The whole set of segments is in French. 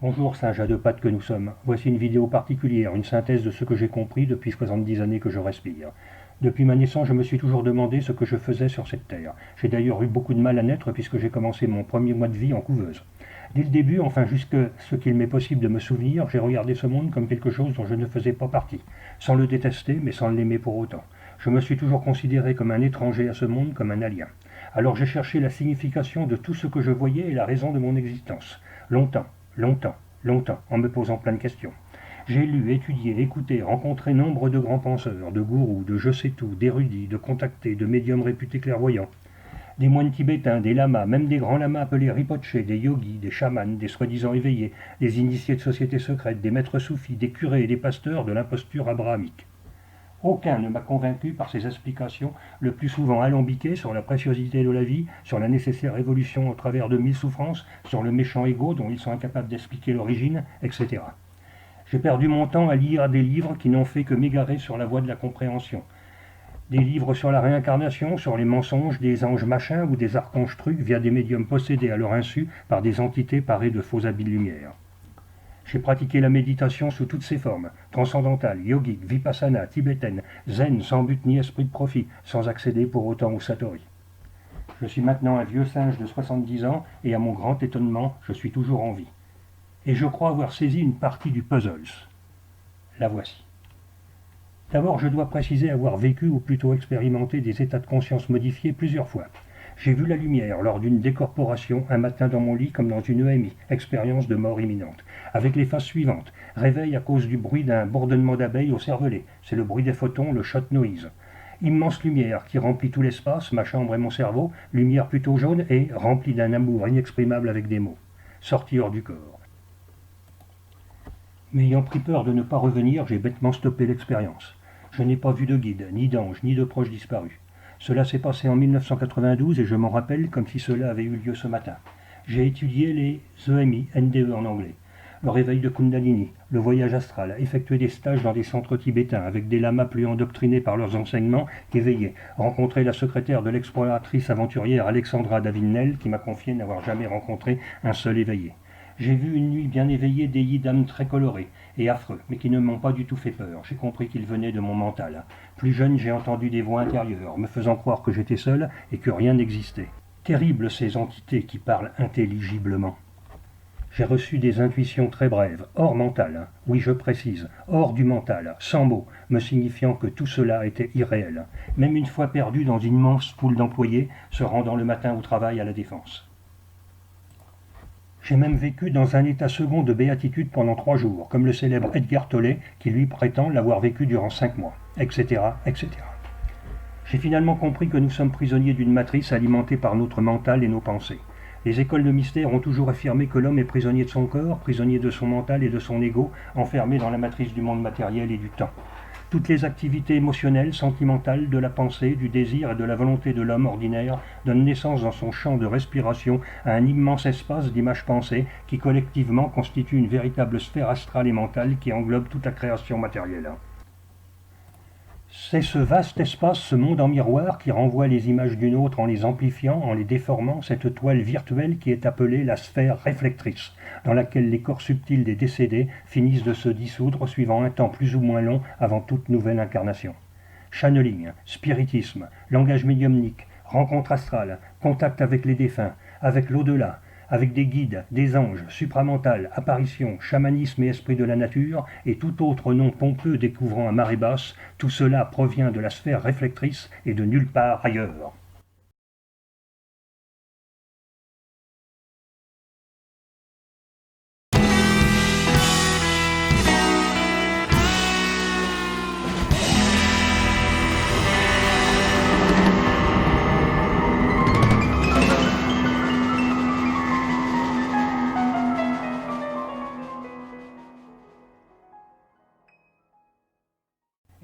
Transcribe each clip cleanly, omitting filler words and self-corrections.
Bonjour singe à deux pattes que nous sommes. Voici une vidéo particulière, une synthèse de ce que j'ai compris depuis 70 années que je respire. Depuis ma naissance, je me suis toujours demandé ce que je faisais sur cette terre. J'ai d'ailleurs eu beaucoup de mal à naître puisque j'ai commencé mon premier mois de vie en couveuse. Dès le début, enfin jusque ce qu'il m'est possible de me souvenir, j'ai regardé ce monde comme quelque chose dont je ne faisais pas partie, sans le détester mais sans l'aimer pour autant. Je me suis toujours considéré comme un étranger à ce monde, comme un alien. Alors j'ai cherché la signification de tout ce que je voyais et la raison de mon existence. Longtemps, longtemps, longtemps, en me posant plein de questions. J'ai lu, étudié, écouté, rencontré nombre de grands penseurs, de gourous, de je sais tout, d'érudits, de contactés, de médiums réputés clairvoyants, des moines tibétains, des lamas, même des grands lamas appelés Rinpoché, des yogis, des chamans, des soi-disant éveillés, des initiés de sociétés secrètes, des maîtres soufis, des curés et des pasteurs de l'imposture abrahamique. Aucun ne m'a convaincu par ses explications, le plus souvent alambiquées, sur la préciosité de la vie, sur la nécessaire évolution au travers de mille souffrances, sur le méchant ego dont ils sont incapables d'expliquer l'origine, etc. J'ai perdu mon temps à lire des livres qui n'ont fait que m'égarer sur la voie de la compréhension. Des livres sur la réincarnation, sur les mensonges des anges machins ou des archanges trucs via des médiums possédés à leur insu par des entités parées de faux habits de lumière. J'ai pratiqué la méditation sous toutes ses formes, transcendantale, yogique, vipassana, tibétaine, zen, sans but ni esprit de profit, sans accéder pour autant au satori. Je suis maintenant un vieux singe de 70 ans et à mon grand étonnement, je suis toujours en vie. Et je crois avoir saisi une partie du puzzle. La voici. D'abord, je dois préciser avoir vécu ou plutôt expérimenté des états de conscience modifiés plusieurs fois. J'ai vu la lumière lors d'une décorporation un matin dans mon lit comme dans une EMI, expérience de mort imminente, avec les phases suivantes. Réveil à cause du bruit d'un bourdonnement d'abeilles au cervelet, c'est le bruit des photons, le shot noise. Immense lumière qui remplit tout l'espace, ma chambre et mon cerveau, lumière plutôt jaune et remplie d'un amour inexprimable avec des mots. Sortie hors du corps. Mais ayant pris peur de ne pas revenir, j'ai bêtement stoppé l'expérience. Je n'ai pas vu de guide, ni d'ange, ni de proche disparu. Cela s'est passé en 1992 et je m'en rappelle comme si cela avait eu lieu ce matin. J'ai étudié les EMI, NDE en anglais, le réveil de Kundalini, le voyage astral, effectué des stages dans des centres tibétains avec des lamas plus endoctrinés par leurs enseignements qu'éveillés, rencontré la secrétaire de l'exploratrice aventurière Alexandra Davinel qui m'a confié n'avoir jamais rencontré un seul éveillé. J'ai vu une nuit bien éveillée des d'âmes très colorés et affreux, mais qui ne m'ont pas du tout fait peur. J'ai compris qu'ils venaient de mon mental. Plus jeune, j'ai entendu des voix intérieures, me faisant croire que j'étais seul et que rien n'existait. Terribles ces entités qui parlent intelligiblement. J'ai reçu des intuitions très brèves, hors mental, oui je précise, hors du mental, sans mots, me signifiant que tout cela était irréel, même une fois perdu dans une immense foule d'employés se rendant le matin au travail à la Défense. J'ai même vécu dans un état second de béatitude pendant 3 jours, comme le célèbre Edgar Tolle, qui lui prétend l'avoir vécu durant 5 mois, etc., etc. J'ai finalement compris que nous sommes prisonniers d'une matrice alimentée par notre mental et nos pensées. Les écoles de mystère ont toujours affirmé que l'homme est prisonnier de son corps, prisonnier de son mental et de son ego, enfermé dans la matrice du monde matériel et du temps. Toutes les activités émotionnelles, sentimentales, de la pensée, du désir et de la volonté de l'homme ordinaire donnent naissance dans son champ de respiration à un immense espace d'images pensées qui collectivement constitue une véritable sphère astrale et mentale qui englobe toute la création matérielle. C'est ce vaste espace, ce monde en miroir, qui renvoie les images d'une autre en les amplifiant, en les déformant, cette toile virtuelle qui est appelée la sphère réflectrice, dans laquelle les corps subtils des décédés finissent de se dissoudre suivant un temps plus ou moins long avant toute nouvelle incarnation. Channeling, spiritisme, langage médiumnique, rencontre astrale, contact avec les défunts, avec l'au-delà, avec des guides, des anges, supramentales, apparitions, chamanisme et esprit de la nature, et tout autre nom pompeux découvrant à marée basse, tout cela provient de la sphère réflectrice et de nulle part ailleurs.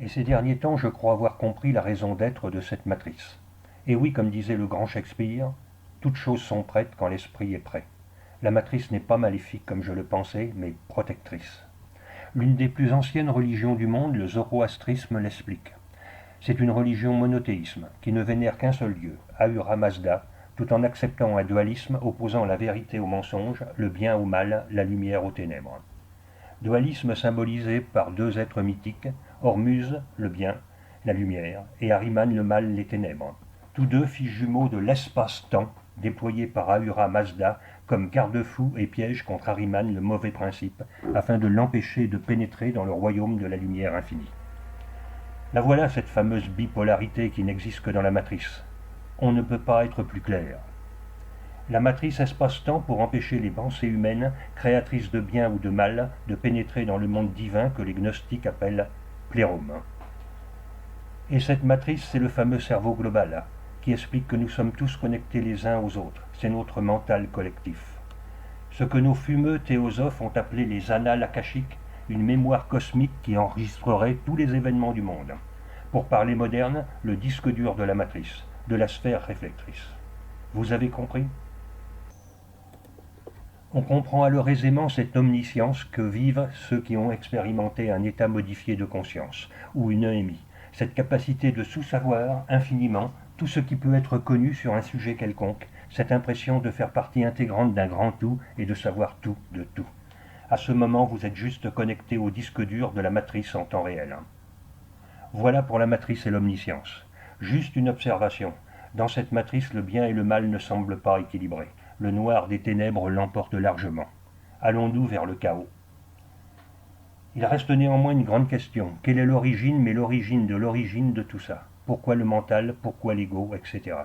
Et ces derniers temps, je crois avoir compris la raison d'être de cette matrice. Et oui, comme disait le grand Shakespeare, toutes choses sont prêtes quand l'esprit est prêt. La matrice n'est pas maléfique comme je le pensais, mais protectrice. L'une des plus anciennes religions du monde, le zoroastrisme, l'explique. C'est une religion monothéisme, qui ne vénère qu'un seul dieu, Ahura Mazda, tout en acceptant un dualisme opposant la vérité au mensonge, le bien au mal, la lumière aux ténèbres. Dualisme symbolisé par deux êtres mythiques, Hormuz, le bien, la lumière, et Ahriman, le mal, les ténèbres. Tous deux fils jumeaux de l'espace-temps, déployés par Ahura Mazda comme garde-fou et piège contre Ahriman, le mauvais principe, afin de l'empêcher de pénétrer dans le royaume de la lumière infinie. La voilà cette fameuse bipolarité qui n'existe que dans la matrice. On ne peut pas être plus clair. La matrice espace-temps pour empêcher les pensées humaines, créatrices de bien ou de mal, de pénétrer dans le monde divin que les gnostiques appellent plérome. Et cette matrice, c'est le fameux cerveau global, qui explique que nous sommes tous connectés les uns aux autres. C'est notre mental collectif. Ce que nos fumeux théosophes ont appelé les annales akashiques, une mémoire cosmique qui enregistrerait tous les événements du monde. Pour parler moderne, le disque dur de la matrice, de la sphère réflectrice. Vous avez compris ? On comprend alors aisément cette omniscience que vivent ceux qui ont expérimenté un état modifié de conscience, ou une EMI, cette capacité de sous-savoir infiniment tout ce qui peut être connu sur un sujet quelconque, cette impression de faire partie intégrante d'un grand tout et de savoir tout de tout. À ce moment, vous êtes juste connecté au disque dur de la matrice en temps réel. Voilà pour la matrice et l'omniscience. Juste une observation. Dans cette matrice, le bien et le mal ne semblent pas équilibrés. Le noir des ténèbres l'emporte largement. Allons-nous vers le chaos ? Il reste néanmoins une grande question. Quelle est l'origine, mais l'origine de tout ça ? Pourquoi le mental ? Pourquoi l'ego ? Etc.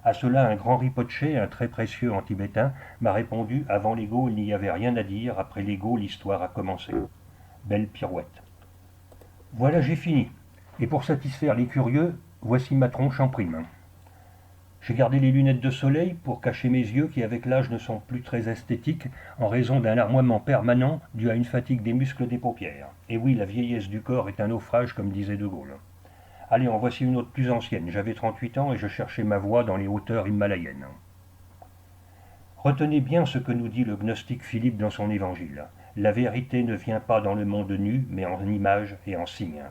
À cela, un grand Rinpoché, un très précieux en tibétain, m'a répondu « Avant l'ego, il n'y avait rien à dire. Après l'ego, l'histoire a commencé. » Belle pirouette. Voilà, j'ai fini. Et pour satisfaire les curieux, voici ma tronche en prime. J'ai gardé les lunettes de soleil pour cacher mes yeux qui avec l'âge ne sont plus très esthétiques en raison d'un larmoiement permanent dû à une fatigue des muscles des paupières. Et oui, la vieillesse du corps est un naufrage comme disait De Gaulle. Allez, en voici une autre plus ancienne. J'avais 38 ans et je cherchais ma voie dans les hauteurs himalayennes. Retenez bien ce que nous dit le gnostique Philippe dans son évangile. La vérité ne vient pas dans le monde nu, mais en images et en signes.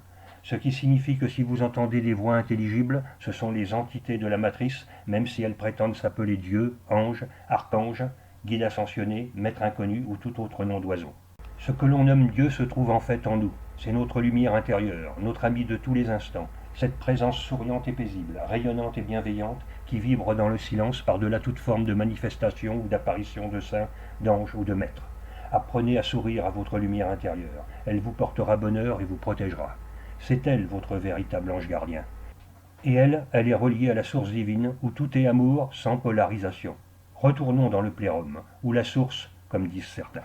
Ce qui signifie que si vous entendez des voix intelligibles, ce sont les entités de la matrice, même si elles prétendent s'appeler Dieu, ange, archange, guide ascensionné, maître inconnu ou tout autre nom d'oiseau. Ce que l'on nomme Dieu se trouve en fait en nous. C'est notre lumière intérieure, notre ami de tous les instants, cette présence souriante et paisible, rayonnante et bienveillante, qui vibre dans le silence par-delà toute forme de manifestation ou d'apparition de saint, d'ange ou de maître. Apprenez à sourire à votre lumière intérieure. Elle vous portera bonheur et vous protégera. C'est elle votre véritable ange gardien. Et elle est reliée à la source divine où tout est amour sans polarisation. Retournons dans le plérome, ou la source, comme disent certains.